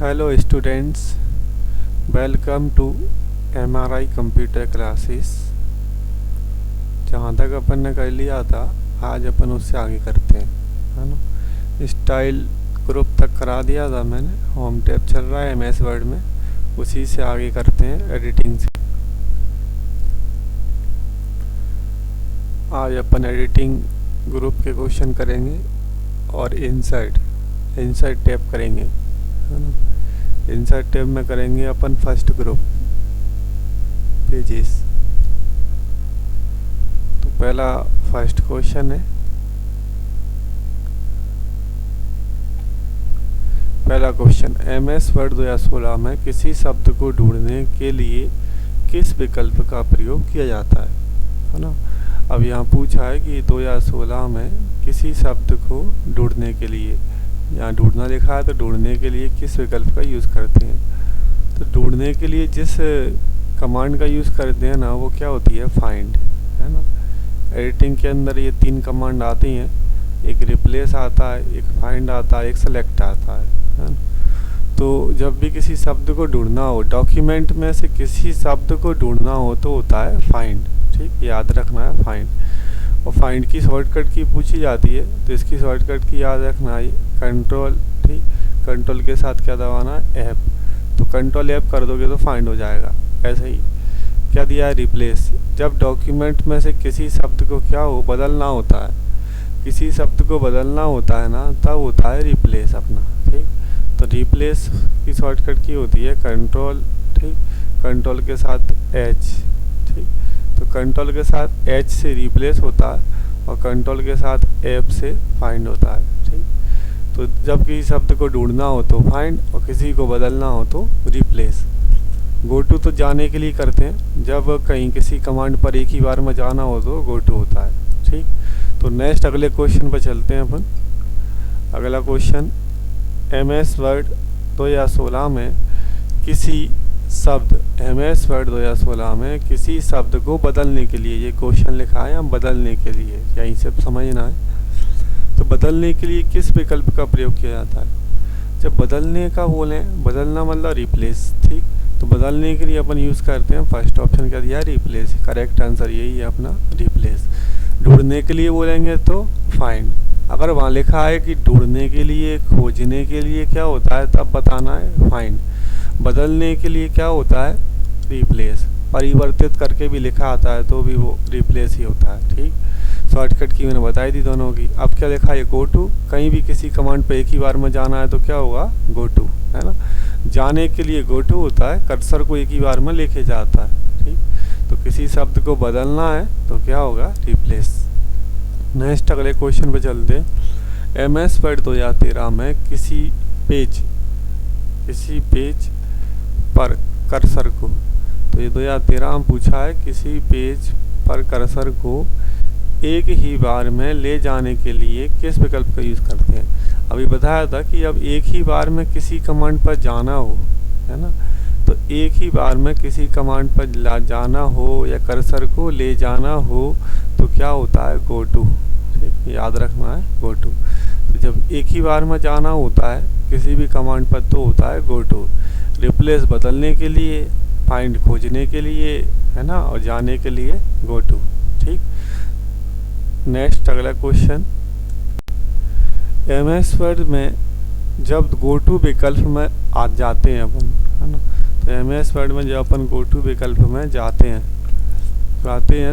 Hello students, welcome to MRI computer classes. जहाँ तक अपन ने कर लिया था आज अपन उससे आगे करते हैं, है ना। स्टाइल ग्रुप तक करा दिया था मैंने, होम टैब चल रहा है MS वर्ड में, उसी से आगे करते हैं एडिटिंग से। आज अपन एडिटिंग ग्रुप के क्वेश्चन करेंगे और इंसर्ट टैब करेंगे, है ना। इंसर्ट टैब में करेंगे अपन फर्स्ट ग्रुप पेजेस। तो पहला फर्स्ट क्वेश्चन है, पहला क्वेश्चन MS वर्ड 2016 में किसी शब्द को ढूंढने के लिए किस विकल्प का प्रयोग किया जाता है ना। अब यहाँ पूछा है कि 2016 में किसी शब्द को ढूंढने के लिए, यहाँ ढूंढना लिखा है तो ढूंढने के लिए किस विकल्प का यूज़ करते हैं। तो ढूंढने के लिए जिस कमांड का यूज़ करते हैं ना वो क्या होती है, फाइंड, है ना। एडिटिंग के अंदर ये 3 कमांड आती हैं, एक रिप्लेस आता है, एक फाइंड आता है, एक सेलेक्ट आता है ना। तो जब भी किसी शब्द को ढूंढना हो, डॉक्यूमेंट में से किसी शब्द को ढूंढना हो तो होता है फाइंड, ठीक, याद रखना है फाइंड। और फाइंड की शॉर्टकट की पूछी जाती है तो इसकी शॉर्टकट की याद रखना है कंट्रोल, ठीक, कंट्रोल के साथ क्या दबाना है, ऐप। तो कंट्रोल ऐप कर दोगे तो फाइंड हो जाएगा। ऐसे ही क्या दिया है, रिप्लेस। जब डॉक्यूमेंट में से किसी शब्द को क्या हो, बदलना होता है, किसी शब्द को बदलना होता है ना, तब होता है रिप्लेस अपना, ठीक। तो रिप्लेस की शॉर्टकट की होती है कंट्रोल, ठीक, कंट्रोल के साथ H, ठीक। तो कंट्रोल के साथ H से रिप्लेस होता है और कंट्रोल के साथ ऐप से फाइंड होता है, ठीक। तो जब किसी शब्द को ढूंढना हो तो फाइंड और किसी को बदलना हो तो रिप्लेस। गो टू तो जाने के लिए करते हैं, जब कहीं किसी कमांड पर एक ही बार में जाना हो तो गो टू होता है, ठीक। तो नेक्स्ट अगले क्वेश्चन पर चलते हैं अपन। अगला क्वेश्चन, MS वर्ड 2016 में किसी शब्द, MS वर्ड 2016 में किसी शब्द को बदलने के लिए, ये क्वेश्चन लिखा है, हम बदलने के लिए, यहीं से समझना है। तो बदलने के लिए किस विकल्प का प्रयोग किया जाता है। जब बदलने का बोलें, बदलना मतलब रिप्लेस, ठीक। तो बदलने के लिए अपन यूज़ करते हैं फर्स्ट ऑप्शन, क्या दिया, रिप्लेस। करेक्ट आंसर यही है अपना, रिप्लेस। ढूंढने के लिए बोलेंगे तो फाइंड। अगर वहाँ लिखा है कि ढूंढने के लिए, खोजने के लिए क्या होता है, तब बताना है फाइंड। बदलने के लिए क्या होता है, रिप्लेस। परिवर्तित करके भी लिखा आता है तो भी वो रिप्लेस ही होता है, ठीक। शॉर्टकट की मैंने बताई दी दोनों की। अब क्या लिखा है, गो टू। कहीं भी किसी कमांड पे एक ही बार में जाना है तो क्या होगा, गो टू, है ना। जाने के लिए गो टू होता है, कर्सर को एक ही बार में लेके जाता है, ठीक। तो किसी शब्द को बदलना है तो क्या होगा, रिप्लेस। नेक्स्ट अगले क्वेश्चन पे चलते हैं। MS वर्ड 2013 में किसी पेज पर कर्सर को, तो ये 2013 में पूछा है, किसी पेज पर कर्सर को एक ही बार में ले जाने के लिए किस विकल्प का यूज़ करते हैं। अभी बताया था कि अब एक ही बार में किसी कमांड पर जाना हो, है ना, तो एक ही बार में किसी कमांड पर जाना हो या कर्सर को ले जाना हो तो क्या होता है, गो टू, ठीक, याद रखना है, गो टू। तो जब एक ही बार में जाना होता है किसी भी कमांड पर तो होता है गो टू। रिप्लेस बदलने के लिए, फाइंड खोजने के लिए, है ना, और जाने के लिए गो टू, ठीक। नेक्स्ट अगला क्वेश्चन, MS वर्ड में जब गो टू विकल्प में आ जाते हैं अपन, है ना, तो MS वर्ड में जब अपन गो टू विकल्प में जाते हैं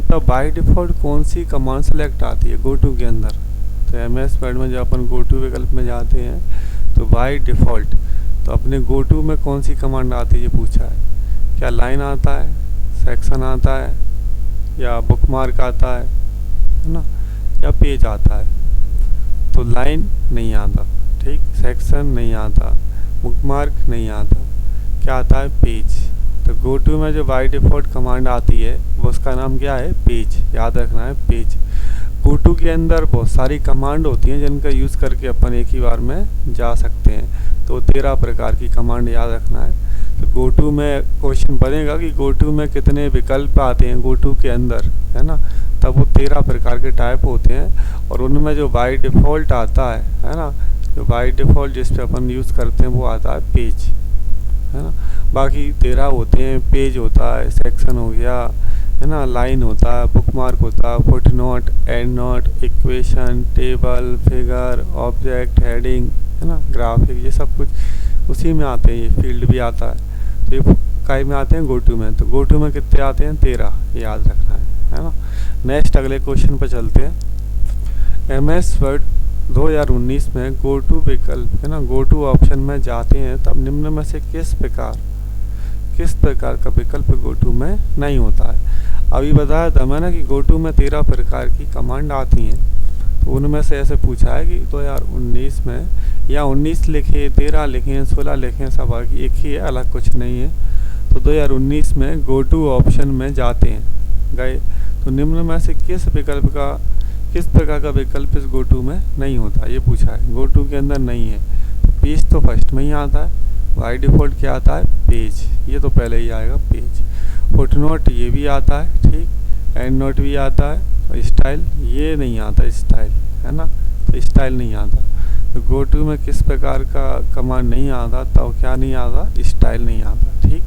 तब बाय डिफ़ॉल्ट कौन सी कमांड सेलेक्ट आती है गो टू के अंदर। तो MS वर्ड में जब अपन गो टू विकल्प में जाते हैं तो बाय डिफ़ॉल्ट तो अपने गो टू में कौन सी कमांड आती है, ये पूछा है। क्या लाइन आता है, सेक्शन आता है, या बुकमार्क आता है ना, या पेज आता है। तो लाइन नहीं आता, ठीक, सेक्शन नहीं आता, बुकमार्क नहीं आता, क्या आता है, पेज। तो गो टू में जो बाय डिफ़ॉल्ट कमांड आती है वो उसका नाम क्या है, पेज, याद रखना है, पेज। गो टू के अंदर बहुत सारी कमांड होती हैं जिनका यूज़ करके अपन एक ही बार में जा सकते हैं। तो 13 प्रकार की कमांड याद रखना है। तो गो टू में क्वेश्चन बनेगा कि गो टू में कितने विकल्प आते हैं गो टू के अंदर, है ना, तब वो 13 प्रकार के टाइप होते हैं और उनमें जो बाय डिफ़ॉल्ट आता है ना, जो बाय डिफ़ॉल्ट जिस पे अपन यूज़ करते हैं वो आता है पेज, है ना। बाकी 13 होते हैं, पेज होता है, सेक्शन हो गया, है ना, लाइन होता है, बुकमार्क होता है, footnote, and note, equation, table, figure, object, heading, है ना, ग्राफिक, ये सब कुछ उसी में आते हैं। ये फील्ड भी आता है, तो ये काय में आते हैं, गोटू में। तो गोटू में कितने आते हैं, 13, याद रखना है ना। नेक्स्ट अगले क्वेश्चन पर चलते हैं। MS वर्ड 2019 में गोटू विकल्प, है ना, गोटू ऑप्शन में जाते हैं तब निम्न में से किस प्रकार का विकल्प गोटू में नहीं होता है। अभी बताया था मैंने कि गोटू में 13 प्रकार की कमांड आती हैं, तो उनमें से ऐसे पूछा है कि 2019 में, या 19 लिखे, 13 लिखे, 16 लिखे, सब आगे एक ही है, अलग कुछ नहीं है। तो 2019 में गोटू ऑप्शन में जाते हैं, गए, तो निम्न में से किस प्रकार का विकल्प इस गोटू में नहीं होता, ये पूछा है। गोटू के अंदर नहीं है, पेज तो फर्स्ट में ही आता है, बाय डिफ़ॉल्ट क्या आता है, पेज, ये तो पहले ही आएगा पेज। फुटनोट ये भी आता है, ठीक, एंड नोट भी आता है, और स्टाइल ये नहीं आता, स्टाइल, है ना, तो स्टाइल नहीं आता। तो गोटू में किस प्रकार का कमांड नहीं आता, तब क्या नहीं आता, स्टाइल नहीं आता, ठीक।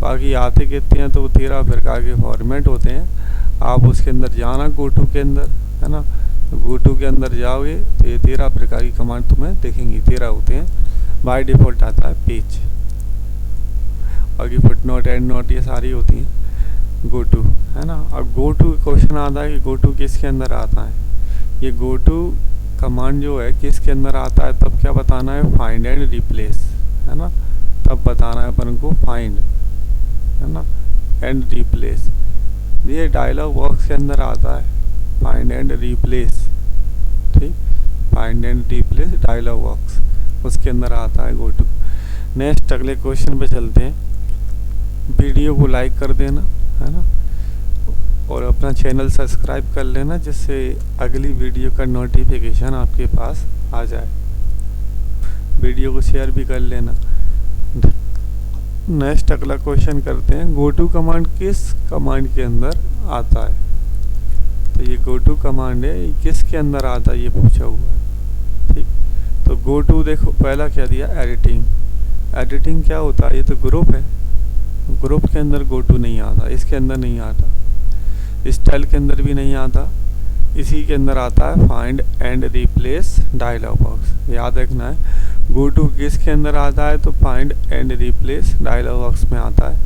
बाकी आते कितने हैं, तो 13 प्रकार के फॉर्मेट होते हैं। आप उसके अंदर जाना गोटू के अंदर, है ना, तो गोटू के अंदर जाओगे तो ये 13 प्रकार की कमांड तुम्हें दिखेंगी, 13 होते हैं। बाय डिफ़ॉल्ट आता है पेज, बाकी फुटनोट, एंड नोट ये सारी होती हैं गोटू, है ना। अब गोटू क्वेश्चन आता है कि गोटू किसके अंदर आता है। ये गोटू कमांड जो है किसके अंदर आता है, तब क्या बताना है, फाइंड एंड रिप्लेस, है ना, तब बताना है अपन को फाइंड, है ना, एंड रिप्लेस। ये डायलॉग बॉक्स के अंदर आता है, फाइंड एंड रिप्लेस, ठीक, find and replace dialog box, उसके अंदर आता है गोटू। नेक्स्ट अगले क्वेश्चन पे चलते हैं। वीडियो को लाइक कर देना, है ना, और अपना चैनल सब्सक्राइब कर लेना, जिससे अगली वीडियो का नोटिफिकेशन आपके पास आ जाए। वीडियो को शेयर भी कर लेना। नेक्स्ट अगला क्वेश्चन करते हैं। गोटू कमांड किस कमांड के अंदर आता है, तो ये गोटू कमांड है, ये किसके अंदर आता है, ये पूछा हुआ है, ठीक। तो गोटू देखो पहला क्या दिया, एडिटिंग। एडिटिंग क्या होता है, ये तो ग्रुप है, ग्रुप के अंदर गोटू नहीं आता, इसके अंदर नहीं आता, स्टाइल के अंदर भी नहीं आता, इसी के अंदर आता है find and replace dialog box. याद रखना है, गोटू किसके अंदर आता है, तो find and replace dialog box में आता है,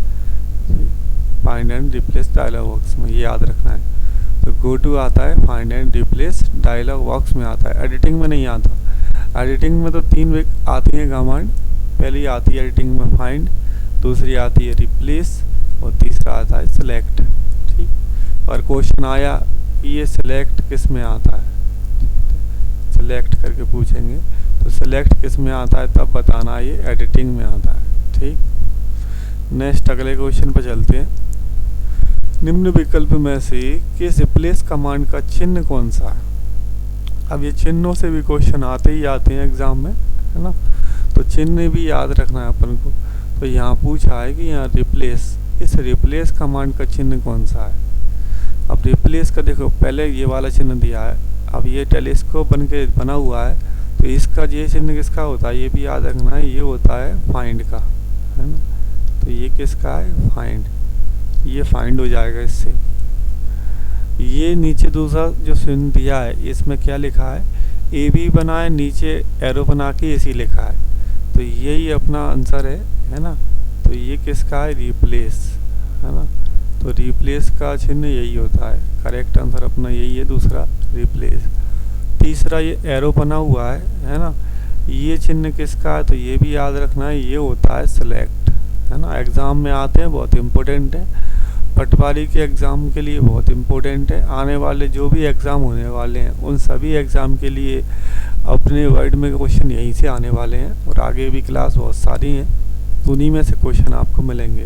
find and replace dialog box में, ये याद रखना है। तो गोटू आता है find and replace dialog box में आता है, एडिटिंग में नहीं आता। एडिटिंग में तो 3 आती हैं कमांड, पहली आती है एडिटिंग में फाइंड, दूसरी आती है रिप्लेस, और तीसरा आता है सिलेक्ट, ठीक। और क्वेश्चन आया कि ये सिलेक्ट किस में आता है, सिलेक्ट करके पूछेंगे, तो सिलेक्ट किस में आता है तब बताना ये एडिटिंग में आता है, ठीक। नेक्स्ट अगले क्वेश्चन पर चलते हैं। निम्न विकल्प में से किस रिप्लेस कमांड का चिन्ह कौन सा है। अब ये चिन्हों से भी क्वेश्चन आते ही आते हैं एग्जाम में, है ना, तो चिन्ह भी याद रखना है अपन को। तो यहाँ पूछा है कि यहाँ रिप्लेस, इस रिप्लेस कमांड का चिन्ह कौन सा है। अब रिप्लेस का देखो पहले ये वाला चिन्ह दिया है, अब ये टेलीस्कोप बन के बना हुआ है, तो इसका ये चिन्ह किसका होता है, ये भी याद रखना है, ये होता है फाइंड का, है ना। तो ये किसका है, फाइंड, ये फाइंड हो जाएगा इससे। ये नीचे दूसरा जो चिन्ह दिया है इसमें क्या लिखा है, ए बी बना है, नीचे एरो बना के इसी लिखा है, तो यही अपना आंसर है ना। तो ये किसका है, रिप्लेस, है ना। तो रिप्लेस का चिन्ह यही होता है, करेक्ट आंसर अपना यही है, दूसरा रिप्लेस। तीसरा ये एरो बना हुआ है ना, ये चिन्ह किसका है, तो ये भी याद रखना है, ये होता है सिलेक्ट, है ना। एग्ज़ाम में आते हैं, बहुत इम्पोर्टेंट है, पटवारी के एग्ज़ाम के लिए बहुत इम्पोर्टेंट है। आने वाले जो भी एग्ज़ाम होने वाले हैं उन सभी एग्ज़ाम के लिए अपने वर्ड में क्वेश्चन यहीं से आने वाले हैं, और आगे भी क्लास बहुत सारी हैं, उन्हीं में से क्वेश्चन आपको मिलेंगे,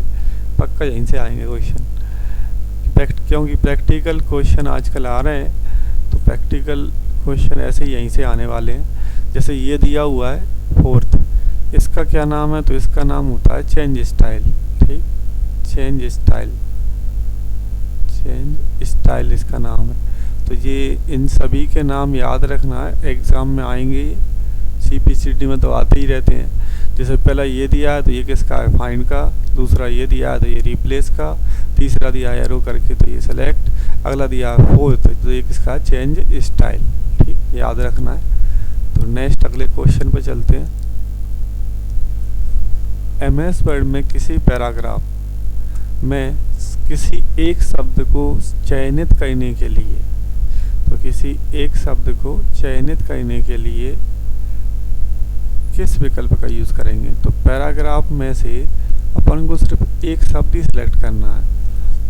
पक्का यहीं से आएंगे क्वेश्चन। क्योंकि प्रैक्टिकल क्वेश्चन आजकल आ रहे हैं, तो प्रैक्टिकल क्वेश्चन ऐसे ही यहीं से आने वाले हैं। जैसे ये दिया हुआ है 4th, इसका क्या नाम है, तो इसका नाम होता है चेंज स्टाइल, ठीक, चेंज स्टाइल, चेंज स्टाइल इसका नाम है। तो ये इन सभी के नाम याद रखना है, एग्ज़ाम में आएंगे CPCD में तो आते ही रहते हैं। जैसे पहला ये दिया है तो ये किसका है, फाइंड का, दूसरा ये दिया है तो ये रिप्लेस का, तीसरा दिया है एरो करके तो ये सेलेक्ट, अगला दिया है फोर्थ तो ये किसका, चेंज स्टाइल। ठीक, याद रखना है। तो नेक्स्ट अगले क्वेश्चन पे चलते हैं। MS वर्ड में किसी पैराग्राफ में किसी एक शब्द को चयनित करने के लिए, तो किसी एक शब्द को चयनित करने के लिए किस विकल्प का यूज़ करेंगे। तो पैराग्राफ में से अपन को सिर्फ एक शब्द ही सिलेक्ट करना है,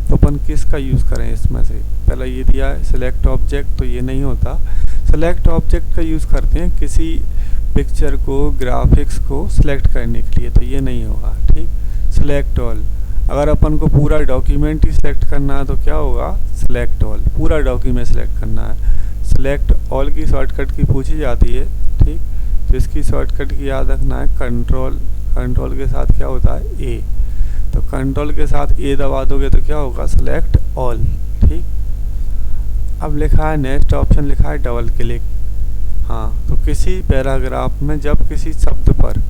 तो अपन किसका यूज़ करें इसमें से। पहला ये दिया है सिलेक्ट ऑब्जेक्ट, तो ये नहीं होता। सेलेक्ट ऑब्जेक्ट का यूज़ करते हैं किसी पिक्चर को, ग्राफिक्स को सिलेक्ट करने के लिए, तो ये नहीं होगा। ठीक, सिलेक्ट ऑल। अगर अपन को पूरा डॉक्यूमेंट ही सिलेक्ट करना है तो क्या होगा, सिलेक्ट ऑल, पूरा डॉक्यूमेंट सिलेक्ट करना है। सिलेक्ट ऑल की शॉर्टकट की पूछी जाती है। ठीक, तो इसकी शॉर्टकट की याद रखना है कंट्रोल, कंट्रोल के साथ क्या होता है, ए। तो कंट्रोल के साथ ए दबा दोगे तो क्या होगा, सिलेक्ट ऑल। ठीक, अब लिखा है नेक्स्ट ऑप्शन, लिखा है डबल क्लिक। हाँ, तो किसी पैराग्राफ में जब किसी शब्द पर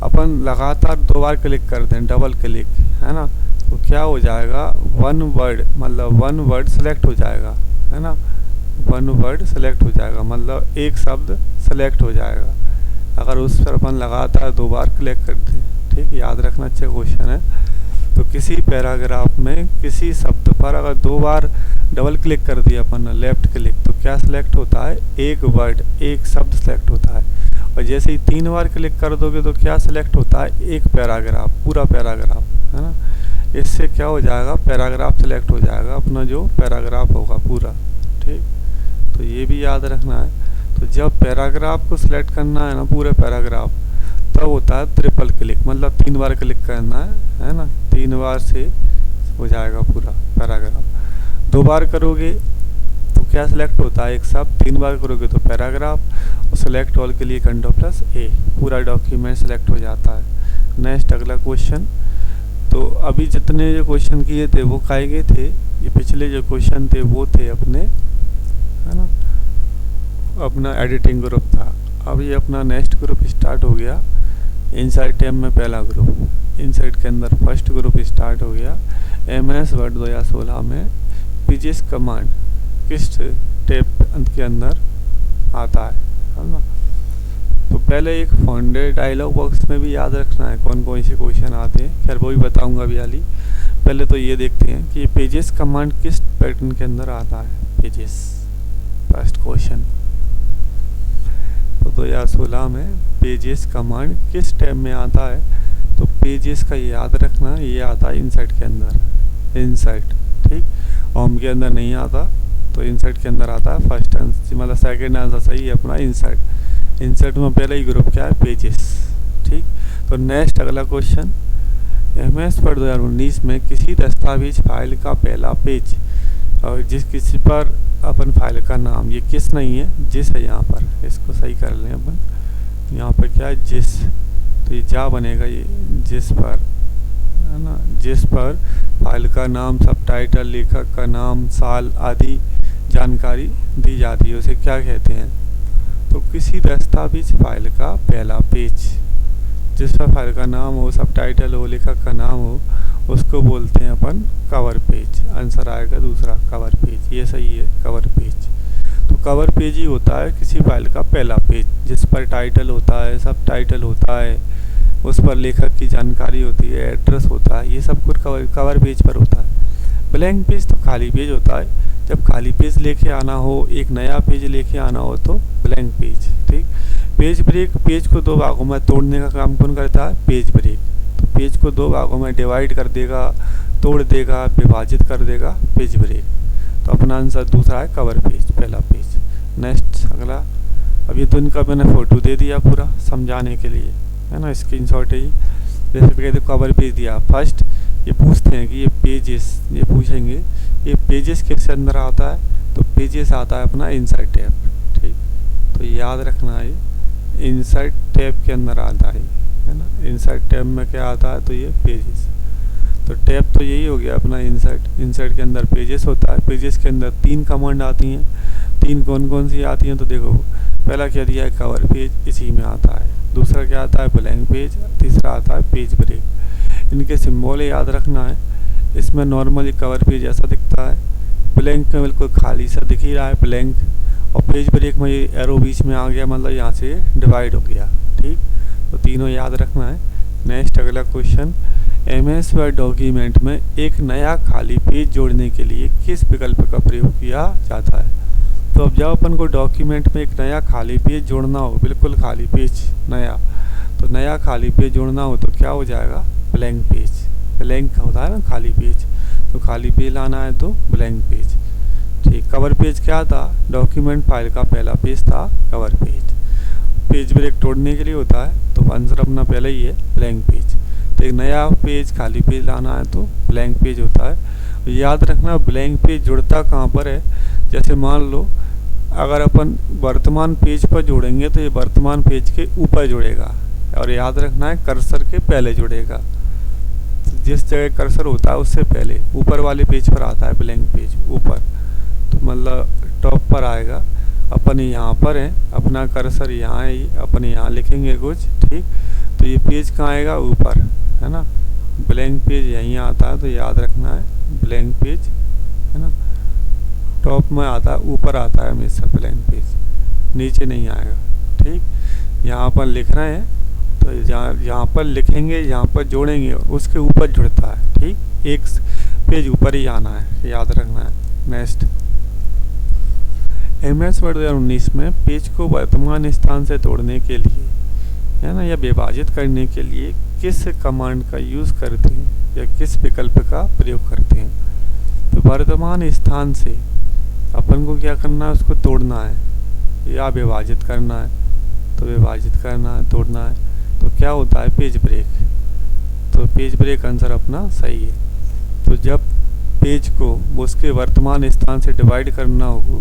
अपन लगातार 2 बार क्लिक कर दें, डबल क्लिक, है ना, तो क्या हो जाएगा, वन वर्ड, मतलब वन वर्ड सेलेक्ट हो जाएगा, है ना, वन वर्ड सेलेक्ट हो जाएगा, मतलब एक शब्द सेलेक्ट हो जाएगा अगर उस पर अपन लगातार 2 बार क्लिक कर दें। ठीक, याद रखना, अच्छा क्वेश्चन है। तो किसी पैराग्राफ में किसी शब्द पर अगर 2 बार डबल क्लिक कर दिया अपन लेफ्ट क्लिक, तो क्या सिलेक्ट होता है, एक वर्ड, एक शब्द सेलेक्ट होता है। और जैसे ही 3 बार क्लिक कर दोगे तो क्या सिलेक्ट होता है, एक पैराग्राफ, पूरा पैराग्राफ, है ना। इससे क्या हो जाएगा, पैराग्राफ सेलेक्ट हो जाएगा, अपना जो पैराग्राफ होगा पूरा। ठीक, तो ये भी याद रखना है। तो जब पैराग्राफ को सिलेक्ट करना है ना, पूरे पैराग्राफ, तब होता है ट्रिपल क्लिक, मतलब 3 बार क्लिक करना है ना, 3 बार से हो जाएगा पूरा पैराग्राफ। 2 बार करोगे तो क्या सिलेक्ट होता है, एक शब्द। 3 बार करोगे तो पैराग्राफ। और सिलेक्ट ऑल के लिए कंट्रोल+A, पूरा डॉक्यूमेंट सिलेक्ट हो जाता है। नेक्स्ट अगला क्वेश्चन। तो अभी जितने जो क्वेश्चन किए थे वो काहे गए थे, ये पिछले जो क्वेश्चन थे वो थे अपने, है ना, अपना एडिटिंग ग्रुप था। अब ये अपना नेक्स्ट ग्रुप स्टार्ट हो गया। इनसाइट टैब में पहला ग्रुप, इनसाइट के अंदर फर्स्ट ग्रुप स्टार्ट हो गया। MS वर्ड 2016 में पेजेस कमांड किस टैब के अंदर आता है ना। तो पहले एक फाउंडेड डायलॉग बॉक्स में भी याद रखना है कौन कौन से क्वेश्चन आते हैं, खैर वो भी बताऊंगा अभी हाली। पहले तो ये देखते हैं कि ये पेजेस कमांड किस पैटर्न के अंदर आता है। पेजेस फर्स्ट क्वेश्चन, तो 2016 में पेजेस कमांड किस टैब में आता है। तो पेजेस का याद रखना, ये आता है इनसाइट के अंदर, इनसाइट। ठीक, होम के अंदर नहीं आता, तो इनसाइट के अंदर आता है। फर्स्ट आंसर, मतलब सेकंड आंसर सही है अपना, इनसाइट। इनसाइट में पहला ही ग्रुप क्या है, पेजेस। ठीक, तो नेक्स्ट अगला क्वेश्चन। MS वर्ड 2019 में किसी दस्तावेज फाइल का पहला पेज, और जिस किसी पर अपन फाइल का नाम, ये किस नहीं है, जिस है यहाँ पर, इसको सही कर लें अपन। यहाँ पर क्या है, जिस, तो ये जा बनेगा, ये जिस पर, है ना, जिस पर फाइल का नाम, सब टाइटल, लेखक का नाम, साल आदि जानकारी दी जाती है, उसे क्या कहते हैं। तो किसी दस्तावेज फाइल का पहला पेज, जिस पर फाइल का नाम हो, सब टाइटल हो, लेखक का नाम हो, उसको बोलते हैं अपन कवर पेज। आंसर आएगा दूसरा, कवर पेज, ये सही है, कवर पेज। तो कवर पेज ही होता है किसी फाइल का पहला पेज, जिस पर टाइटल होता है, सब टाइटल होता है, उस पर लेखक की जानकारी होती है, एड्रेस होता है, ये सब कुछ कवर पेज पर होता है। ब्लैंक पेज तो खाली पेज होता है, जब खाली पेज लेके आना हो, एक नया पेज लेके आना हो तो ब्लैंक पेज। ठीक, पेज ब्रेक, पेज को 2 भागों में तोड़ने का काम कौन करता है, पेज ब्रेक। तो पेज को 2 भागों में डिवाइड कर देगा, तोड़ देगा, विभाजित कर देगा, पेज ब्रेक। तो अपना आंसर दूसरा है कवर पेज, पहला पेज। नेक्स्ट अगला, अब ये तो इनका मैंने फ़ोटो दे दिया पूरा समझाने के लिए, है ना, स्क्रीनशॉट है। जैसे कहते कवर पेज दिया, फर्स्ट ये पूछते हैं कि ये पेजेस, ये पूछेंगे ये पेजेस किसके अंदर आता है, तो पेजेस आता है अपना इनसाइट टैब। ठीक, तो याद रखना है इनसाइट टैब के अंदर आता है ना। इनसाइट टैब में क्या आता है, तो ये पेजेस। तो टैब तो यही हो गया अपना इनसाइट। इनसाइट के अंदर पेजेस होता है। पेजेस के अंदर 3 कमांड आती हैं। 3 कौन कौन सी आती हैं, तो देखो पहला क्या दिया है, कवर पेज, इसी में आता है। दूसरा क्या आता है, ब्लैंक पेज। तीसरा आता है पेज ब्रेक। इनके सिंबल याद रखना है। इसमें नॉर्मली कवर पेज ऐसा दिखता है, ब्लैंक में बिल्कुल खाली सा दिख ही रहा है ब्लैंक, और पेज ब्रेक में ये एरो बीच में आ गया, मतलब यहाँ से डिवाइड हो गया। ठीक, तो तीनों याद रखना है। नेक्स्ट अगला क्वेश्चन, MS वर्ड डॉक्यूमेंट में एक नया खाली पेज जोड़ने के लिए किस विकल्प का प्रयोग किया जाता है। तो अब जब अपन को डॉक्यूमेंट में एक नया खाली पेज जोड़ना हो, बिल्कुल खाली पेज नया, तो नया खाली पेज जोड़ना हो तो क्या हो जाएगा, ब्लैंक पेज। ब्लैंक होता है ना खाली पेज, तो खाली पेज लाना है तो ब्लैंक पेज। ठीक, कवर पेज क्या था, डॉक्यूमेंट फाइल का पहला पेज था कवर पेज। पेज ब्रेक तोड़ने के लिए होता है, तो आंसर अपना पहले ही है ब्लैंक पेज। तो एक नया पेज खाली पेज लाना है तो ब्लैंक पेज होता है। याद रखना ब्लैंक पेज जुड़ता कहाँ पर है, जैसे मान लो अगर अपन वर्तमान पेज पर जोड़ेंगे तो ये वर्तमान पेज के ऊपर जुड़ेगा, और याद रखना है कर्सर के पहले जुड़ेगा। जिस जगह कर्सर होता है उससे पहले ऊपर वाले पेज पर आता है ब्लैंक पेज, ऊपर, तो मतलब टॉप पर आएगा। अपन यहाँ पर है, अपना कर्सर यहाँ है, अपन यहाँ लिखेंगे कुछ। ठीक, तो ये पेज कहाँ आएगा, ऊपर, है ना। ब्लैंक पेज यहीं आता है, तो याद रखना है ब्लैंक पेज, है ना, टॉप में आता है, ऊपर आता है हमेशा ब्लैंक पेज, नीचे नहीं आएगा। ठीक, यहाँ पर लिख रहे हैं तो यहाँ पर लिखेंगे, यहाँ पर जोड़ेंगे, उसके ऊपर जुड़ता है। ठीक, एक पेज ऊपर ही आना है, याद रखना है। नेक्स्ट, MS वर्ड 2019 में पेज को वर्तमान स्थान से तोड़ने के लिए, है ना, या विभाजित करने के लिए किस कमांड का यूज़ करते हैं या किस विकल्प का प्रयोग करते हैं। तो वर्तमान स्थान से अपन को क्या करना है, उसको तोड़ना है या विभाजित करना है। तो विभाजित करना है, तोड़ना है, तो क्या होता है, पेज ब्रेक। तो पेज ब्रेक आंसर अपना सही है। तो जब पेज को उसके वर्तमान स्थान से डिवाइड करना हो,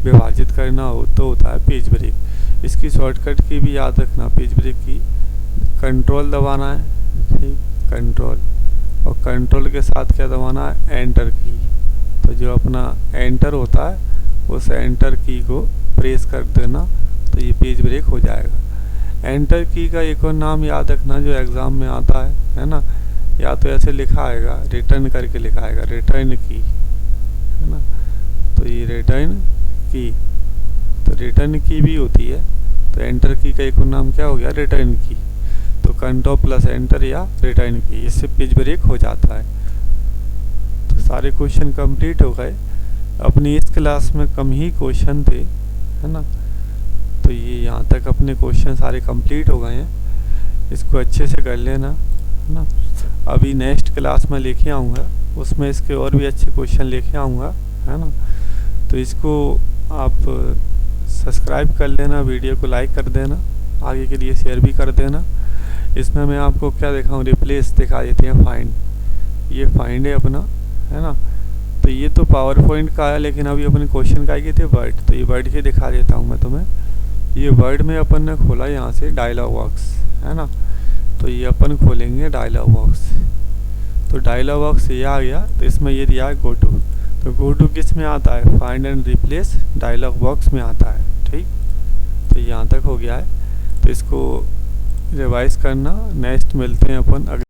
विभाजित करना हो, तो होता है पेज ब्रेक। इसकी शॉर्टकट की भी याद रखना, पेज ब्रेक की कंट्रोल दबाना है। ठीक, कंट्रोल, और कंट्रोल के साथ क्या दबाना है, एंटर की। तो जो अपना एंटर होता है उस एंटर की को प्रेस कर देना, तो ये पेज ब्रेक हो जाएगा। एंटर की का एक और नाम याद रखना जो एग्ज़ाम में आता है ना, या तो ऐसे लिखा आएगा, रिटर्न करके लिखा आएगा, रिटर्न की, है ना। तो ये रिटर्न की, तो रिटर्न की भी होती है। तो एंटर की का एक और नाम क्या हो गया, रिटर्न की। तो कंट्रोल प्लस एंटर या रिटर्न की, इससे पेज ब्रेक हो जाता है। तो सारे क्वेश्चन कंप्लीट हो गए। अपनी इस क्लास में कम ही क्वेश्चन थे, है ना। तो ये यहाँ तक अपने क्वेश्चन सारे कंप्लीट हो गए हैं, इसको अच्छे से कर लेना, है ना। अभी नेक्स्ट क्लास में लेके आऊँगा, उसमें इसके और भी अच्छे क्वेश्चन लेके आऊँगा, है ना। तो इसको आप सब्सक्राइब कर लेना, वीडियो को लाइक कर देना, आगे के लिए शेयर भी कर देना। इसमें मैं आपको क्या दिखाऊँ, रिप्लेस दिखा देते हैं, फाइंड। ये फाइंड है अपना, है ना। तो ये तो पावर पॉइंट का है, लेकिन अभी अपने क्वेश्चन का आए थे वर्ड, तो ये वर्ड के दिखा देता हूँ मैं तुम्हें। ये वर्ड में अपन ने खोला यहाँ से डायलॉग बॉक्स, है ना। तो ये अपन खोलेंगे डायलॉग बॉक्स, तो डायलॉग बॉक्स ये आ गया। तो इसमें ये दिया है गो टू, तो गो टू किस में आता है, find and replace dialog box में आता है। ठीक, तो यहाँ तक हो गया है। तो इसको रिवाइज करना, नेक्स्ट मिलते हैं अपन अगले